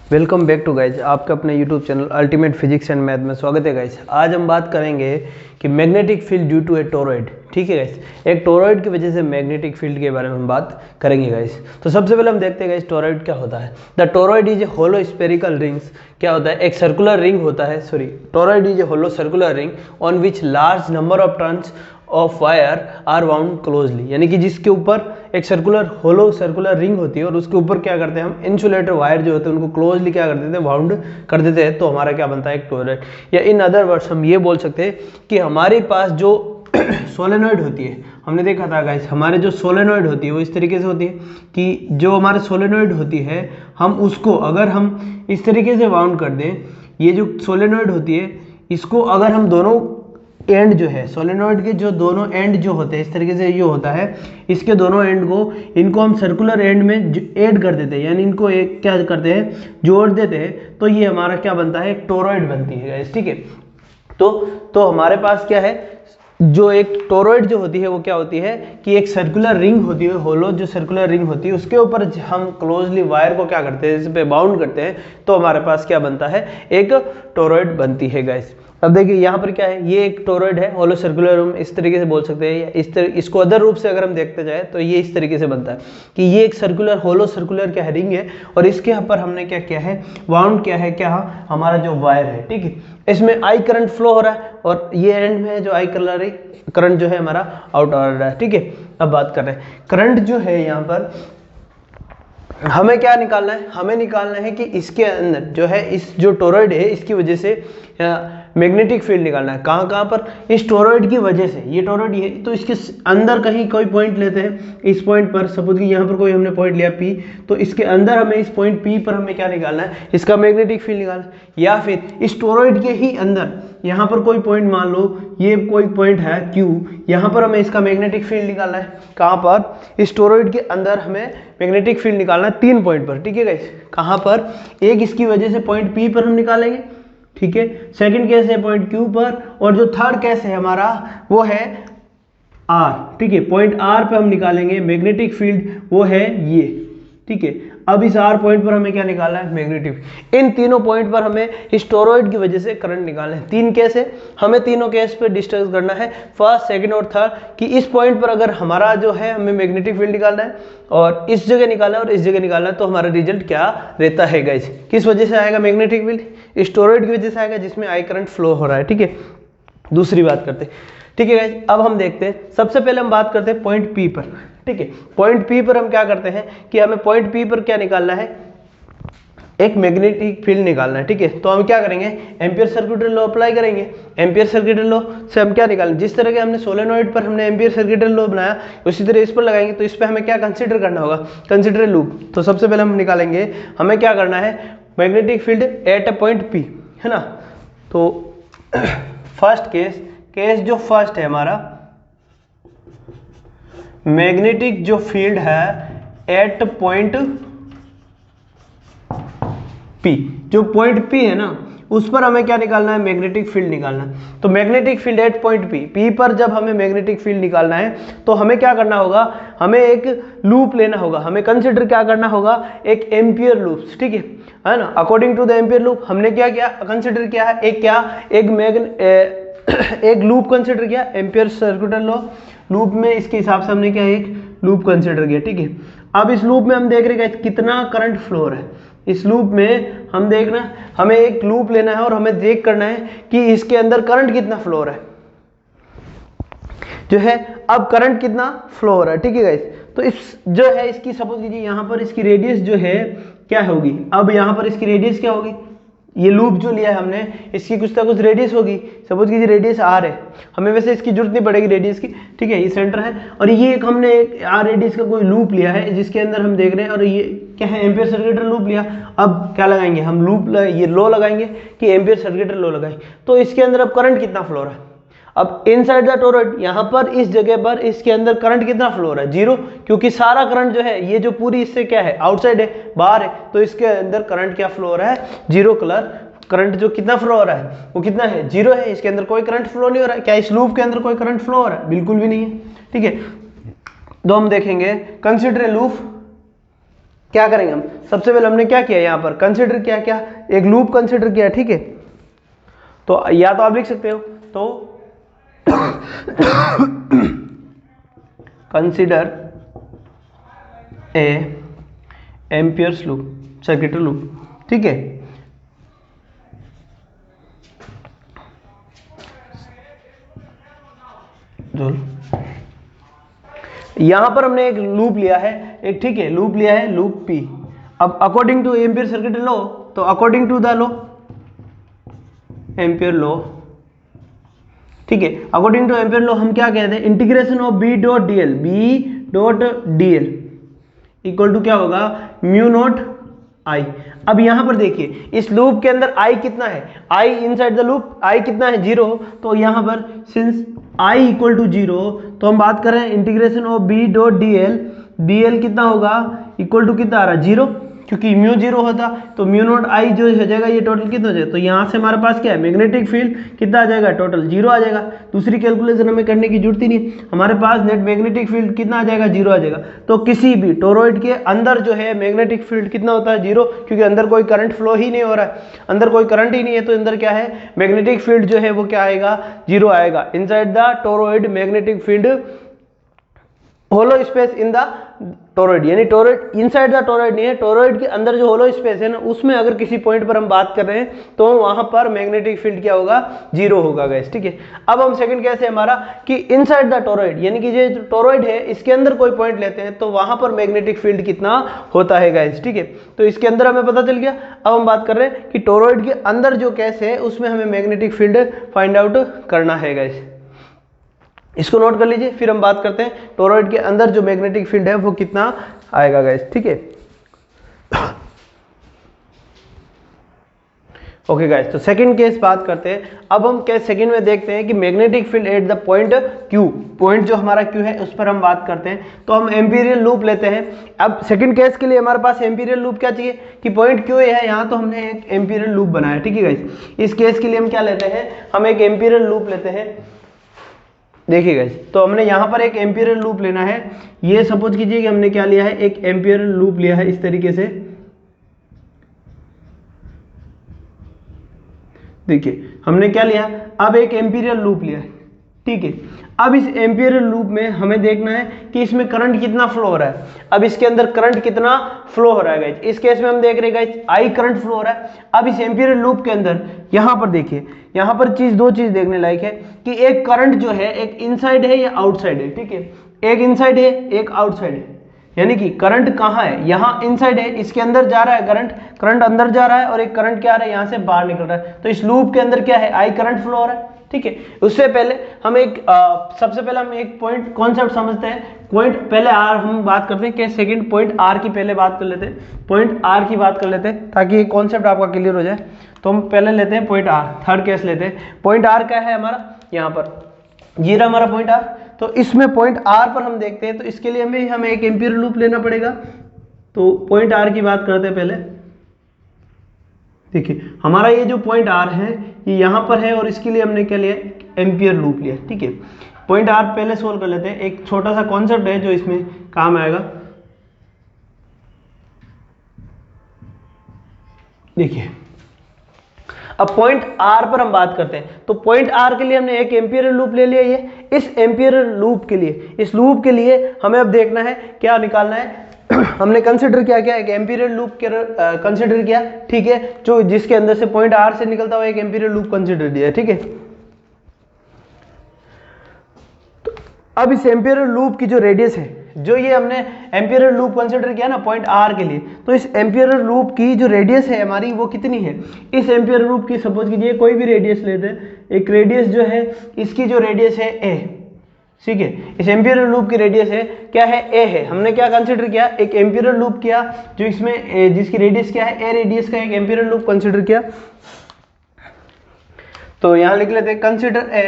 Welcome back to guys, आपका अपने YouTube channel ultimate physics and math में स्वागत है गाइज। आज हम बात करेंगे कि magnetic field due to a toroid. ठीक है गाइज, एक टोरॉइड की वजह से मैग्नेटिक फील्ड के बारे में हम बात करेंगे गाइज। तो सबसे पहले हम देखते हैं गाइज टोरॉइड क्या होता है। The toroid is a hollow spherical rings. क्या होता है? एक सर्कुलर रिंग होता है, toroid is a hollow circular ring on which large number of turns of wire are wound closely, यानी कि जिसके ऊपर एक होलो सर्कुलर रिंग होती है और उसके ऊपर क्या करते हैं हम, इंसुलेटर वायर जो होते हैं उनको क्लोजली क्या कर देते हैं, वाउंड कर देते हैं। तो हमारा क्या बनता है, एक टोरॉइड। या इन अदर वर्ड्स हम ये बोल सकते हैं कि हमारे पास जो सोलेनॉइड होती है, हमने देखा था गाइस, हमारे जो सोलेनॉइड होती है वो इस तरीके से होती है कि जो हमारे सोलेनॉइड होती है हम उसको अगर हम इस तरीके से वाउंड कर दें, ये जो सोलेनॉइड होती है इसको अगर हम दोनों एंड जो है सोलेनॉइड के जो दोनों एंड जो होते हैं इस तरीके से ये होता है, इसके दोनों एंड को इनको हम सर्कुलर एंड में ऐड कर देते हैं, यानी इनको एक क्या करते हैं, जोड़ देते हैं। तो ये हमारा क्या बनता है, एक टोरॉइड बनती है गाइस। ठीक है, तो हमारे पास क्या है, जो एक टोरॉइड जो होती है वो क्या होती है कि एक सर्कुलर रिंग होती है, होलो जो सर्कुलर रिंग होती है उसके ऊपर हम क्लोजली वायर को क्या करते हैं, इस पे बाउंड करते हैं। तो हमारे पास क्या बनता है, एक टोरॉइड बनती है गाइस। अब देखिए यहाँ पर क्या है, ये एक टोरॉइड है, होलो सर्कुलर रिंग इस तरीके से बोल सकते हैं। इसको अदर रूप से अगर हम देखते जाए तो ये इस तरीके से बनता है कि ये एक होलो सर्कुलर क्या है, रिंग है, और इसके यहाँ पर हमने क्या किया है, वाउंड किया है क्या, हमारा जो वायर है। ठीक है, इसमें आई करंट फ्लो हो रहा है और ये एंड में जो आई करंट जो है हमारा आउट आ रहा है। ठीक है, अब बात कर रहे हैं करंट जो है, यहाँ पर हमें क्या निकालना है, हमें निकालना है कि इसके अंदर जो है, इस जो टोरॉइड है इसकी वजह से मैग्नेटिक फील्ड निकालना है। कहाँ पर, इस टोरॉइड की वजह से, ये टोरॉइड है तो इसके अंदर कहीं कोई पॉइंट लेते हैं, इस पॉइंट पर सपोज कि यहाँ पर कोई हमने पॉइंट लिया P, तो इसके अंदर हमें इस पॉइंट P पर हमें क्या निकालना है, इसका मैग्नेटिक फील्ड निकालना है। या फिर इस टोरॉइड के ही अंदर यहाँ पर कोई पॉइंट, मान लो ये कोई पॉइंट है Q, यहाँ पर हमें इसका मैग्नेटिक फील्ड निकालना है। कहाँ पर, इस टोरॉइड के अंदर हमें मैग्नेटिक फील्ड निकालना है 3 पॉइंट पर। ठीक है गाइस, कहाँ पर, एक इसकी वजह से पॉइंट P पर हम निकालेंगे, ठीक है, सेकंड केस है पॉइंट Q पर, और जो थर्ड केस है हमारा वो है R। ठीक है, पॉइंट R पे हम निकालेंगे मैग्नेटिक फील्ड, वो है ये। ठीक है, अब इस R पॉइंट पर हमें क्या निकालना है, मैग्नेटिक। इन तीनों पॉइंट पर हमें इस टोरॉइड की वजह से करंट निकालना है। 3 केस है, हमें तीनों केस पे डिस्कस करना है, फर्स्ट, सेकंड और थर्ड, कि इस पॉइंट पर अगर हमारा जो है हमें मैग्नेटिक फील्ड निकालना है और इस जगह निकालना है और इस जगह निकालना है, तो हमारा रिजल्ट क्या रहता है गाइस, किस वजह से आएगा मैग्नेटिक फील्ड, इस टोरॉइड की वजह से आएगा जिसमें आई करंट फ्लो हो रहा है। ठीक है, दूसरी बात करते हैं। ठीक है गाइस, अब हम देखते हैं, सबसे पहले हम बात करते हैं पॉइंट P पर। ठीक है, पॉइंट P पर हम क्या करते हैं कि हमें पॉइंट P पर क्या निकालना है, एक मैग्नेटिक फील्ड निकालना है। ठीक है, तो हम क्या करेंगे, एम्पियर सर्किट लॉ अप्लाई करेंगे। एम्पियर सर्किट लॉ से हम क्या निकालें, जिस तरह के हमने सोलेनॉइड पर हमने एम्पियर सर्किट लॉ बनाया उसी तरह इस पर लगाएंगे। तो इस पर हमें क्या कंसीडर करना होगा, कंसीडर लूप। तो सबसे पहले हम निकालेंगे, हमें क्या करना है, magnetic field at A point P, है ना। तो फर्स्ट केस जो फर्स्ट है हमारा, मैग्नेटिक जो फील्ड है एट पॉइंट P, जो पॉइंट P है ना उस पर हमें क्या निकालना है, मैग्नेटिक फील्ड निकालना है। तो magnetic field at point P पर जब हमें मैग्नेटिक फील्ड निकालना है तो हमें क्या करना होगा, हमें एक लूप लेना होगा, हमें कंसीडर क्या करना होगा, एक एम्पियर लूप। ठीक है ना, according to the ampere loop हमने क्या किया, कंसीडर किया है एक लूप कंसीडर किया, एम्पियर सर्किट लॉ लूप में, इसके हिसाब से हमने क्या एक लूप कंसीडर किया। ठीक है, अब इस लूप में हम देख रहे हैं कितना करंट फ्लो हो रहा है। इस लूप में हम देखना, हमें एक लूप लेना है और हमें देख करना है कि इसके अंदर करंट कितना फ्लो हो रहा है, जो है अब करंट कितना फ्लो हो रहा है। ठीक है गाइस, तो इस जो है इसकी सपोज कीजिए यहाँ पर इसकी रेडियस जो है क्या होगी, अब यहाँ पर इसकी रेडियस क्या होगी, ये लूप जो लिया है हमने इसकी कुछ ना कुछ रेडियस होगी, सपोज कीजिए रेडियस R है, हमें वैसे इसकी जरूरत नहीं पड़ेगी रेडियस की। ठीक है, ये सेंटर है और ये एक हमने एक R रेडियस का कोई लूप लिया है जिसके अंदर हम देख रहे हैं, और ये क्या है, एम्पियर सर्किट लूप लिया। अब क्या लगाएंगे हम, लूप ये लॉ लगाएंगे कि एम्पियर सर्किट लॉ लगाएंगे। तो इसके अंदर अब करंट कितना फ्लो हो रहा है, अब इनसाइड द टोरॉइड, यहाँ पर इस जगह पर इसके अंदर करंट कितना फ्लो हो रहा है, 0, क्योंकि सारा करंट जो है ये जो पूरी इससे क्या है, आउटसाइड है, बाहर है, तो इसके अंदर करंट क्या फ्लो हो रहा है, 0 कलर करंट जो कितना फ्लो हो रहा है वो कितना है, 0 है। इसके अंदर कोई करंट फ्लो नहीं हो रहा है। क्या इस लूप के अंदर कोई करंट फ्लो हो रहा है, बिल्कुल भी नहीं है। ठीक है, तो हम देखेंगे कंसीडर ए लूप क्या करेंगे हम, सबसे पहले हमने क्या किया, यहाँ पर कंसिडर किया, क्या एक लूप कंसिडर किया, ठीक है। तो या तो आप लिख सकते हो, तो consider a amperes loop, circuitry loop, ठीक है। यहां पर हमने एक लूप लिया है, एक, ठीक है, लूप लिया है, लूप पी। अब according to ampere circuitry law, तो according to the law, ampere law, ठीक है, अकॉर्डिंग टू एम्पियर लॉ हम क्या कहते हैं, integration of B dot dl, B dot dl equal to क्या होगा, म्यू नॉट आई। अब यहां पर देखिए इस लूप के अंदर आई कितना है, आई इनसाइड द लूप आई कितना है, 0। तो यहां पर सिंस आई इक्वल टू 0, तो हम बात कर रहे हैं integration of B dot dl, dl कितना होगा, इक्वल टू कितना आ रहा है, 0, क्योंकि म्यू 0 होता, तो म्यू नॉट आई जो हो जाएगा ये टोटल कितना हो जाएगा, तो यहाँ से हमारे पास क्या है, मैग्नेटिक फील्ड कितना आ जाएगा, टोटल 0 आ जाएगा। दूसरी कैलकुलेशन हमें करने की जरूरत ही नहीं, हमारे पास नेट मैग्नेटिक फील्ड कितना आ जाएगा, 0 आ जाएगा। तो किसी भी टोरॉइड के अंदर जो है मैग्नेटिक फील्ड कितना होता है, 0, क्योंकि अंदर कोई करंट फ्लो ही नहीं हो रहा है, अंदर कोई करंट ही नहीं है, तो अंदर क्या है, मैग्नेटिक फील्ड जो है वो क्या आएगा, 0 आएगा। Inside the toroid magnetic field hollow space in the toroid, यानी टोरॉइड इनसाइड द टोरॉइड नहीं है, टोरॉइड के अंदर जो होलो स्पेस है ना, उसमें अगर किसी पॉइंट पर हम बात कर रहे हैं तो वहां पर मैग्नेटिक फील्ड क्या होगा, 0 होगा गाइस, ठीक है। अब हम सेकंड केस है हमारा कि इनसाइड द टोरॉइड, यानी कि जो टोरॉइड है इसके अंदर कोई पॉइंट लेते हैं तो वहां पर मैग्नेटिक फील्ड कितना होता है गाइस, ठीक है। तो इसके अंदर हमें पता चल गया। अब हम बात कर रहे हैं कि टोरॉइड के अंदर जो केस है उसमें हमें मैग्नेटिक फील्ड फाइंड आउट करना है गाइस, इसको नोट कर लीजिए। फिर हम बात करते हैं टोरॉइड के अंदर जो मैग्नेटिक फील्ड है वो कितना आएगा गाइस, ठीक है। ओके गाइस, तो सेकंड केस बात करते हैं। अब हम केस सेकंड में देखते हैं कि magnetic field at the point Q, point जो हमारा Q है उस पर हम बात करते हैं। तो हम एम्पीरियल लूप लेते हैं। अब सेकंड केस के लिए हमारे पास एम्पीरियल लूप क्या चाहिए कि पॉइंट Q है, यहाँ तो हमने एक एम्पीरियल लूप बनाया, ठीक है गाइस। इस केस के लिए हम क्या लेते हैं, हम एक एम्पीरियल लूप लेते हैं। देखिए गाइस, तो हमने यहाँ पर एक एम्पीरियल लूप लेना है। ये सपोज कीजिए कि हमने क्या लिया है, एक एम्पीरियल लूप लिया है इस तरीके से। देखिए हमने क्या लिया, अब एक एम्पीरियल लूप लिया है, ठीक है। अब इस एम्पीरियल लूप में हमें देखना है कि इसमें करंट कितना फ्लो हो रहा है। अब इसके अंदर करंट कितना फ्लो हो रहा है गाइस, इस केस में हम देख रहे हैं गाइस आई करंट फ्लो हो रहा है। अब इस एम्पीरियल लूप के अंदर यहाँ पर देखिए, यहाँ पर दो चीज देखने लायक है कि एक करंट जो है एक इनसाइड है या आउटसाइड है, ठीक है। एक इनसाइड है, एक आउटसाइड है, यानी कि करंट कहाँ है, यहाँ इनसाइड है, इसके अंदर जा रहा है करंट अंदर जा रहा है, और एक करंट क्या आ रहा है, यहाँ से बाहर निकल रहा है। तो इस लूप के अंदर क्या है, आई करंट फ्लो हो रहा है, ठीक है। उससे पहले हम सबसे पहले हम एक पॉइंट कॉन्सेप्ट समझते हैं। पॉइंट पहले आर हम बात करते हैं कि सेकंड पॉइंट आर की पहले बात कर लेते हैं, पॉइंट आर की बात कर लेते हैं ताकि ये कॉन्सेप्ट आपका क्लियर हो जाए। तो हम पहले लेते हैं पॉइंट आर, थर्ड केस लेते हैं। पॉइंट आर क्या है हमारा, यहाँ पर ये रहा हमारा पॉइंट आर। तो इसमें पॉइंट आर पर हम देखते हैं, तो इसके लिए हमें एक एम्पीरियल लूप लेना पड़ेगा। तो पॉइंट आर की बात करते हैं पहले। देखिए हमारा ये जो पॉइंट आर है ये यहाँ पर है, और इसके लिए हमने क्या लिया, एम्पियर लूप लिया, ठीक है। पॉइंट आर पहले सोल्व कर लेते हैं। एक छोटा सा कॉन्सेप्ट है जो इसमें काम आएगा। देखिए अब पॉइंट आर पर हम बात करते हैं। तो पॉइंट आर के लिए हमने एक एम्पीरियल लूप ले लिया। ये इस एम्पीरियल लूप के लिए, इस लूप के लिए हमें अब देखना है क्या निकालना है। हमने कंसिडर किया, क्या एक एम्पीरियल लूप कंसिडर किया, ठीक है, जो जिसके अंदर से पॉइंट आर से निकलता हुआ एक एम्पीरियल लूप कंसिडर दिया, ठीक है। तो अब इस एम्पीरियल लूप की जो रेडियस है, जो ये हमने एम्पीरियल लूप कंसिडर किया ना पॉइंट आर के लिए, तो इस एम्पीरियल लूप की जो रेडियस है हमारी वो कितनी है। इस एम्पीरियल लूप की सपोज कीजिए कोई भी रेडियस लेते हैं, एक रेडियस जो है इसकी जो रेडियस है ए, ठीक है। इस एम्पीरियल लूप की रेडियस है क्या है, ए है। हमने क्या कंसिडर किया, एक एम्पीरियल लूप किया जो इसमें जिसकी रेडियस क्या है, ए रेडियस का एक एम्पीरियल लूप कंसिडर किया। तो यहां लिख लेते हैं कंसिडर ए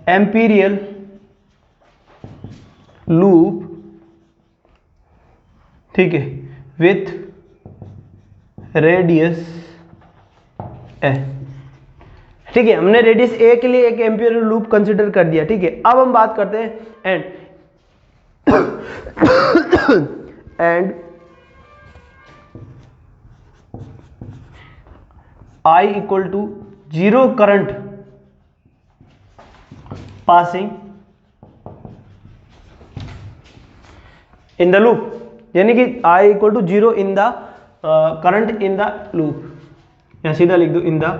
एम्पीरियल लूप, ठीक है, विथ रेडियस ए, ठीक है। हमने रेडियस ए के लिए एक एम्पीरियल लूप कंसिडर कर दिया, ठीक है। अब हम बात करते हैं and and I equal to 0 current passing in the loop, यानी कि I equal to 0 in the current in the loop, या सीधा लिख दो इन द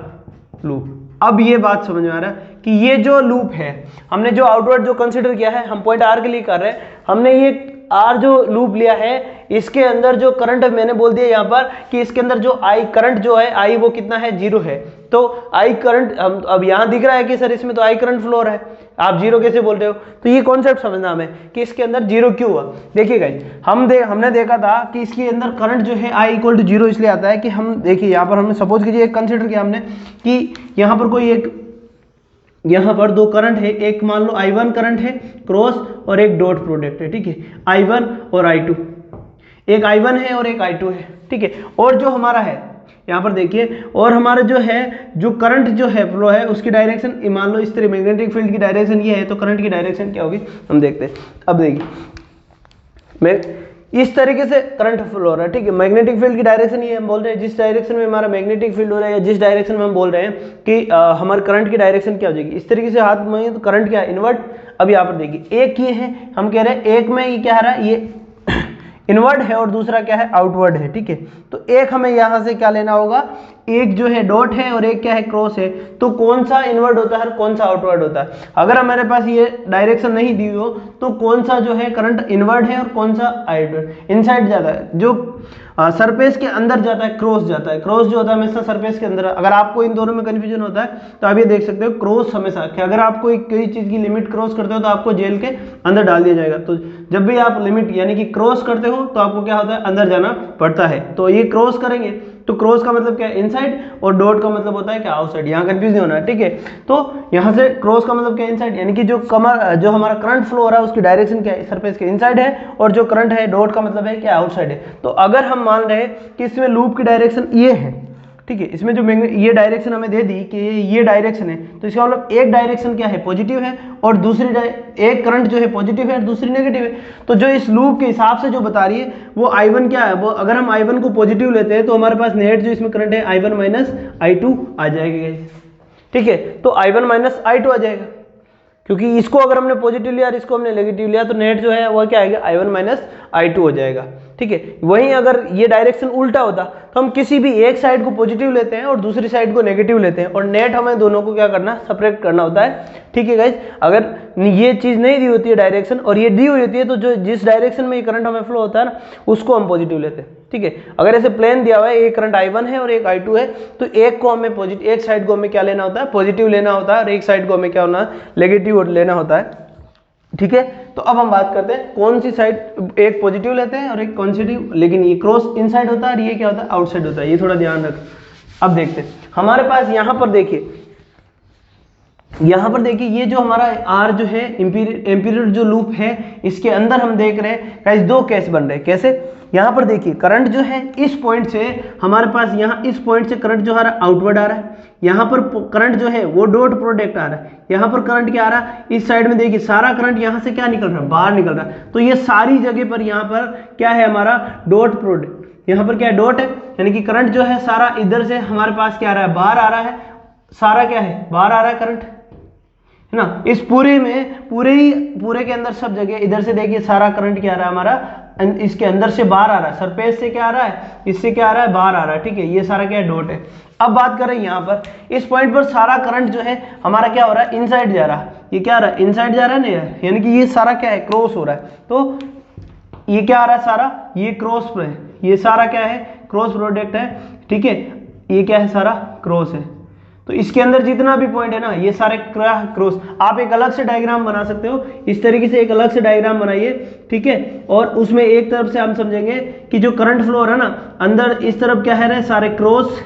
लूप। अब ये बात समझ में आ रहा है कि ये जो लूप है, हमने जो आउटवर्ड जो कंसीडर किया है, हम पॉइंट आर के लिए कर रहे हैं, हमने ये आर जो लूप लिया है, इसके अंदर जो करंट मैंने बोल दिया यहाँ पर कि इसके अंदर जो आई करंट जो है, आई वो कितना है, 0 है। तो आई करंट हम अब यहाँ दिख रहा है कि सर इसमें तो आई करंट फ्लो रहा है, आप 0 कैसे बोल रहे हो? तो ये कॉन्सेप्ट समझना हमें कि इसके अंदर 0 क्यों हुआ। देखिए गाइस, हमने देखा था कि इसके अंदर करंट जो है आई इक्वल टू 0 इसलिए आता है कि हम देखिए यहाँ पर हमने सपोज कीजिए एक कंसिडर किया हमने कि यहाँ पर कोई एक, यहाँ पर दो करंट है, एक मान लो I1 करंट है क्रॉस और एक डॉट प्रोडक्ट है, ठीक है, I1 और I2, एक I1 है और एक I2 है, ठीक है। और जो हमारा है यहाँ पर देखिए, और हमारा जो है जो करंट जो है फ्लो है उसकी डायरेक्शन मान लो इस तरह, मैग्नेटिक फील्ड की डायरेक्शन ये है, तो करंट की डायरेक्शन क्या होगी हम देखते हैं। अब देखिए मैं इस तरीके से करंट फ्लो हो रहा है, ठीक है। मैग्नेटिक फील्ड की डायरेक्शन ये हम बोल रहे हैं, जिस डायरेक्शन में हमारा मैग्नेटिक फील्ड हो रहा है या जिस डायरेक्शन में हम बोल रहे हैं कि हमारे करंट की डायरेक्शन क्या हो जाएगी, इस तरीके से हाथ में तो करंट क्या है, इनवर्ट। अब यहाँ पर देखिए एक ये है, हम कह रहे हैं एक में ये क्या आ रहा है, ये इनवर्ड है और दूसरा क्या है, आउटवर्ड है, ठीक है। तो एक हमें यहाँ से क्या लेना होगा, एक जो है डॉट है और एक क्या है, क्रॉस है। तो कौन सा इनवर्ड होता है और कौन सा आउटवर्ड होता है? अगर हमारे पास ये डायरेक्शन नहीं दी हो तो कौन सा जो है करंट इनवर्ड है और कौन सा आउटवर्ड, इनसाइड जाता है, जो सरफेस के अंदर जाता है, क्रॉस जाता है। क्रॉस जो होता है हमेशा सरफेस के अंदर। अगर आपको इन दोनों में कंफ्यूजन होता है तो आप ये देख सकते हो, क्रॉस हमेशा कि अगर आप कोई चीज की लिमिट क्रॉस करते हो तो आपको जेल के अंदर डाल दिया जाएगा। तो जब भी आप लिमिट यानी कि क्रॉस करते हो तो आपको क्या होता है, अंदर जाना पड़ता है। तो ये क्रॉस करेंगे तो क्रॉस का मतलब क्या है, इनसाइड, और डॉट का मतलब होता है क्या, आउटसाइड। यहाँ कंफ्यूज नहीं होना है, ठीक है। तो यहाँ से क्रॉस का मतलब क्या है, इनसाइड, यानी कि जो हमारा करंट फ्लो हो रहा है उसकी डायरेक्शन क्या है, सरफेस के इनसाइड है, और जो करंट है डॉट का मतलब है क्या, आउटसाइड है। तो अगर हम मान रहे हैं कि इसमें लूप की डायरेक्शन ये है, ठीक है, इसमें जो ये डायरेक्शन हमें दे दी कि ये डायरेक्शन है, तो इसका मतलब एक डायरेक्शन क्या है, पॉजिटिव है, और दूसरी एक करंट जो है पॉजिटिव है और दूसरी नेगेटिव है। तो जो इस लूप के हिसाब से जो बता रही है वो I1 क्या है, वो अगर हम I1 को पॉजिटिव लेते हैं तो हमारे पास नेट जो इसमें करंट है I1 माइनस I2 आ जाएगा, ठीक है। तो I1 माइनस I2 आ जाएगा, क्योंकि इसको अगर हमने पॉजिटिव लिया और इसको हमने नेगेटिव लिया तो नेट जो है वो क्या आएगा, I1 माइनस I2 हो जाएगा, ठीक है। वहीं अगर ये डायरेक्शन उल्टा होता तो हम किसी भी एक साइड को पॉजिटिव लेते हैं और दूसरी साइड को नेगेटिव लेते हैं, और नेट हमें दोनों को क्या करना, सेपरेट करना होता है, ठीक है गाइस। अगर ये चीज नहीं दी होती है डायरेक्शन और ये दी हुई होती है तो जो जिस डायरेक्शन में ये करंट हमें फ्लो होता है ना उसको हम पॉजिटिव लेते हैं, ठीक है। अगर ऐसे प्लेन दिया हुआ है, एक करंट I1 है और एक I2 है, तो एक को हमें पॉजिटिव, एक साइड को हमें क्या लेना होता है, पॉजिटिव लेना होता है, और एक साइड को हमें क्या होना है, नेगेटिव लेना होता है, ठीक है। तो अब हम बात करते हैं कौन सी साइड, एक पॉजिटिव लेते हैं और एक पॉजिटिव, लेकिन ये क्रॉस इनसाइड होता है और ये क्या होता है, आउटसाइड होता है, ये थोड़ा ध्यान रख। अब देखते हैं हमारे पास यहाँ पर देखिए, यहाँ पर देखिए ये जो हमारा आर जो है एम्पीरियर जो लूप है, इसके अंदर हम देख रहे हैं गाइस दो केस बन रहे हैं। कैसे? यहाँ पर देखिए करंट जो है इस पॉइंट से हमारे पास, यहाँ इस पॉइंट से करंट जो आ रहा है आउटवर्ड आ रहा है, यहाँ पर करंट जो है वो डॉट प्रोडक्ट आ रहा है, यहाँ पर करंट क्या आ रहा है, इस साइड में देखिए सारा करंट यहाँ से क्या निकल रहा है, बाहर निकल रहा है। तो ये सारी जगह पर यहाँ पर क्या है, हमारा डॉट प्रोडक्ट, यहाँ पर क्या है, डॉट है, यानी कि करंट जो है सारा इधर से हमारे पास क्या आ रहा है, बाहर आ रहा है, सारा क्या है, बाहर आ रहा है करंट, है ना। इस पूरे में पूरे के अंदर सब जगह इधर से देखिए सारा करंट क्या आ रहा है हमारा, इसके अंदर से बाहर आ रहा है, सरफेस से क्या आ रहा है, इससे क्या आ रहा है, बाहर आ रहा है, ठीक है। ये सारा क्या है, डॉट है। अब बात करें यहाँ पर इस पॉइंट पर सारा करंट जो है हमारा क्या हो रहा है, इनसाइड जा रहा है, ये क्या आ रहा है, इनसाइड जा रहा है ना, यानी कि ये सारा क्या है, क्रॉस हो रहा है। तो ये क्या आ रहा है, सारा ये क्रॉस पे है, ये सारा क्या है, क्रॉस प्रोडक्ट है, ठीक है। ये क्या है, सारा क्रॉस है। तो इसके अंदर जितना भी पॉइंट है ना, ये सारे क्रॉस। आप एक अलग से डायग्राम बना सकते हो, इस तरीके से एक अलग से डायग्राम बनाइए, ठीक है। और उसमें एक तरफ से हम समझेंगे कि जो करंट फ्लो हो रहा है ना, अंदर इस तरफ क्या है, सारे क्रॉस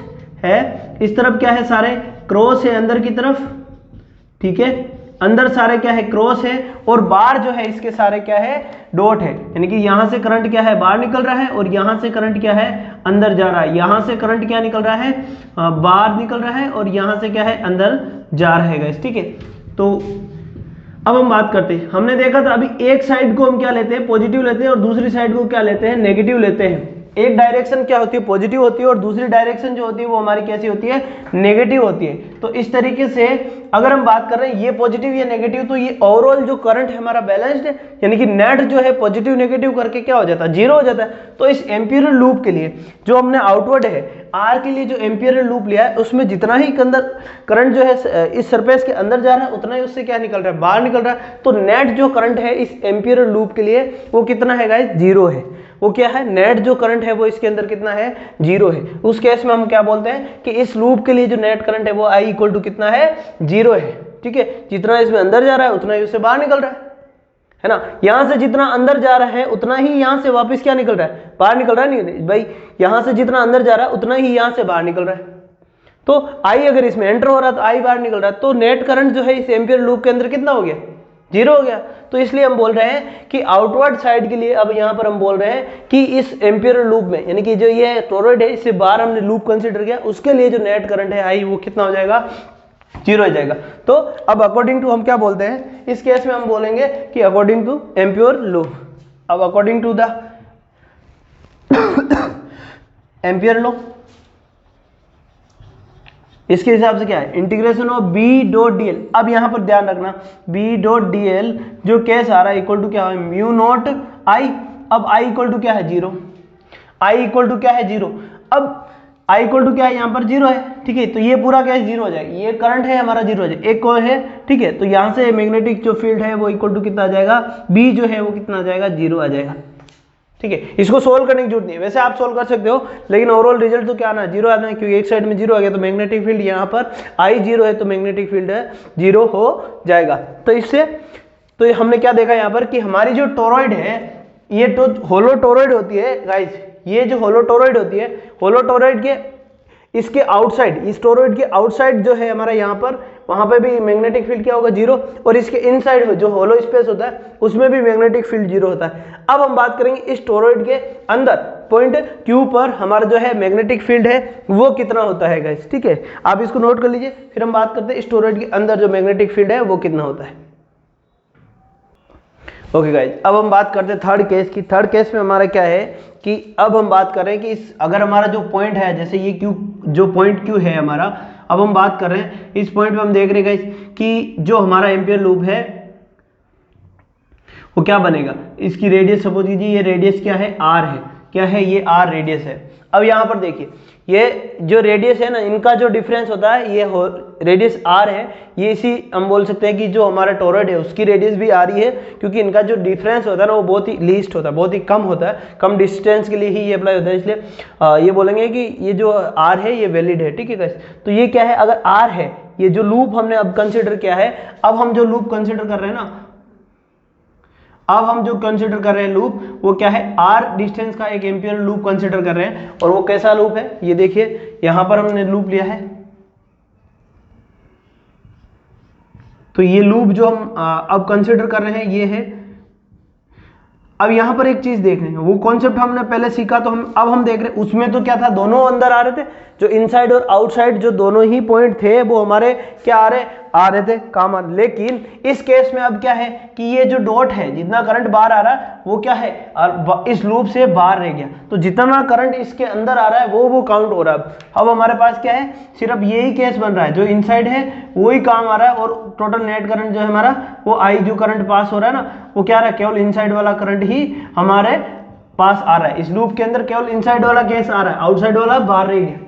है, इस तरफ क्या है, सारे क्रॉस है अंदर की तरफ, ठीक है। अंदर सारे क्या है, क्रॉस है, और बाहर जो है इसके सारे क्या है, डॉट है, यानी कि यहां से करंट क्या है, बाहर निकल रहा है, और यहां से करंट क्या है, अंदर जा रहा है। यहां से करंट क्या निकल रहा है, बाहर निकल रहा है, और यहां से क्या है, अंदर जा रहा है गाइस, ठीक है। तो अब हम बात करते हैं, हमने देखा था अभी एक साइड को हम क्या लेते हैं, पॉजिटिव लेते हैं, और दूसरी साइड को क्या लेते हैं, नेगेटिव लेते हैं। एक डायरेक्शन क्या होती है, पॉजिटिव होती है, और दूसरी डायरेक्शन जो होती है वो हमारी कैसी होती है, नेगेटिव होती है। तो इस तरीके से अगर हम बात कर रहे हैं ये पॉजिटिव ये नेगेटिव, तो ये ओवरऑल जो करंट है हमारा बैलेंस्ड है, यानी कि नेट जो है पॉजिटिव नेगेटिव करके क्या हो जाता है, जीरो हो जाता है। तो इस एम्पीरियल लूप के लिए जो हमने आउटवर्ड है आर के लिए जो एम्पीरियल लूप लिया है, उसमें जितना ही करंट जो है इस सरफेस के अंदर जा रहा है, उतना ही उससे क्या निकल रहा है, बाहर निकल रहा है। तो नेट जो करंट है इस एम्पीरियल लूप के लिए वो कितना है गाइस, जीरो है। वो क्या है, नेट जो करंट है वो इसके अंदर कितना है, जीरो है। उस केस में हम क्या बोलते हैं कि इस लूप के लिए जो नेट करंट है वो आई इक्वल टू कितना है, जीरो है। ठीक है, जितना इसमें अंदर जा रहा है उतना ही उससे बाहर निकल रहा है ना। यहां से जितना अंदर जा रहा है उतना ही यहां से वापस क्या निकल रहा है, बाहर निकल रहा है। नहीं भाई, यहां से जितना अंदर जा रहा है उतना ही यहां से बाहर निकल रहा है। तो आई अगर इसमें एंटर हो रहा है तो आई बाहर निकल रहा है, तो नेट करंट जो है इस एम्पीरियल लूप के अंदर कितना हो गया, जीरो हो गया। तो इसलिए हम बोल रहे हैं कि आउटवर्ड साइड के लिए अब यहां पर हम बोल रहे हैं कि इस एम्पीरियल लूप में, यानी कि जो ये टोरॉइड है इससे बाहर हमने लूप कंसीडर किया, उसके लिए जो नेट करंट है आई वो कितना हो जाएगा, जीरो हो जाएगा। तो अब अकॉर्डिंग टू हम क्या बोलते हैं, इस केस में हम बोलेंगे कि अकॉर्डिंग टू एम्पियर लॉ। अब according to the ampere law, इसके हिसाब से क्या है, integration of B dot D L. अब यहां पर ध्यान रखना, बी डॉट डी एल जो केस आ रहा है इक्वल टू क्या है, म्यू नॉट आई। अब आई इक्वल टू क्या है, जीरो। आई इक्वल टू क्या है, जीरो। अब आई इक्वल टू क्या है, यहाँ पर जीरो है। ठीक है, तो ये पूरा क्या है, जीरो हो जाएगा। ये करंट है हमारा, जीरो हो जाएगा। एक को है, ठीक है, तो यहाँ से मैग्नेटिक जो फील्ड है वो इक्वल टू कितना आ जाएगा, बी जो है वो कितना आ जाएगा, जीरो आ जाएगा। ठीक है, इसको सोल्व करने की जरूरत नहीं है, वैसे आप सोल्व कर सकते हो, लेकिन ओवरऑल रिजल्ट तो क्या आना है, जीरो आना है, क्योंकि एक साइड में जीरो आ गया तो मैग्नेटिक फील्ड यहाँ पर आई जीरो है तो मैग्नेटिक फील्ड है जीरो हो जाएगा। तो इससे तो हमने क्या देखा यहाँ पर कि हमारी जो टोरॉइड है ये तो होलो टोरॉइड होती है गाइस। ये जो होलो टोरॉइड होती है, होलो टोरॉइड के इसके आउटसाइड, इस टोरॉइड के आउटसाइड जो है हमारा यहाँ पर, वहां पे भी मैग्नेटिक फील्ड क्या होगा, जीरो। और इसके इनसाइड जो होलो स्पेस होता है उसमें भी मैग्नेटिक फील्ड जीरो होता है। अब हम बात करेंगे इस टोरॉइड के अंदर पॉइंट क्यू पर हमारा जो है मैग्नेटिक फील्ड है वो कितना होता है गाइस। ठीक है, आप इसको नोट कर लीजिए, फिर हम बात करते हैं इस टोरॉइड के अंदर जो मैग्नेटिक फील्ड है वो कितना होता है। ओके गाइज, अब हम बात करते हैं थर्ड केस की। थर्ड केस में हमारा क्या है कि अब हम बात कर रहे हैं कि अगर हमारा जो पॉइंट है, जैसे ये क्यू, जो पॉइंट क्यू है हमारा, अब हम बात कर रहे हैं इस पॉइंट पे हम देख रहे हैं गाइज कि जो हमारा एम्पियर लूप है वो क्या बनेगा, इसकी रेडियस सपोज कीजिए ये रेडियस क्या है, आर है। क्या है, ये आर रेडियस है। अब यहाँ पर देखिए ये जो रेडियस है ना, इनका जो डिफरेंस होता है, ये रेडियस आर है, ये इसी हम बोल सकते हैं कि जो हमारा टोरॉइड है उसकी रेडियस भी आर ही है, क्योंकि इनका जो डिफरेंस होता है ना वो बहुत ही लीस्ट होता है, बहुत ही कम होता है, कम डिस्टेंस के लिए ही ये अप्लाई होता है। इसलिए ये बोलेंगे कि ये जो आर है ये वैलिड है। ठीक है गाइस, तो ये क्या है, अगर आर है, ये जो लूप हमने अब कंसिडर किया है, अब हम जो लूप कंसिडर कर रहे हैं ना, अब हम जो कंसिडर कर रहे हैं लूप वो क्या है, आर डिस्टेंस का एक एम्पियर लूप कंसिडर कर रहे हैं। और वो कैसा लूप है, ये देखिए यहां पर हमने लूप लिया है, तो ये लूप जो हम अब कंसिडर कर रहे हैं ये है। अब यहां पर एक चीज देख रहे हैं, वो कॉन्सेप्ट हमने पहले सीखा, तो अब हम देख रहे हैं उसमें तो क्या था, दोनों अंदर आ रहे थे, जो इनसाइड और आउटसाइड जो दोनों ही पॉइंट थे वो हमारे क्या आ रहे थे, काम आ रहे। लेकिन इस केस में अब क्या है कि ये जो डॉट है, जितना करंट बाहर आ रहा है वो क्या है, इस लूप से बाहर रह गया, तो जितना करंट इसके अंदर आ रहा है वो काउंट हो रहा है। अब हमारे पास क्या है, सिर्फ यही केस बन रहा है, जो इनसाइड है वही काम आ रहा है, और टोटल नेट करंट जो है हमारा वो आई जो करंट पास हो रहा है ना, वो क्या रहा है, केवल इनसाइड वाला करंट ही हमारे पास आ रहा है। इस लूप के अंदर केवल इनसाइड वाला केस आ रहा है, आउटसाइड वाला बाहर रह गया।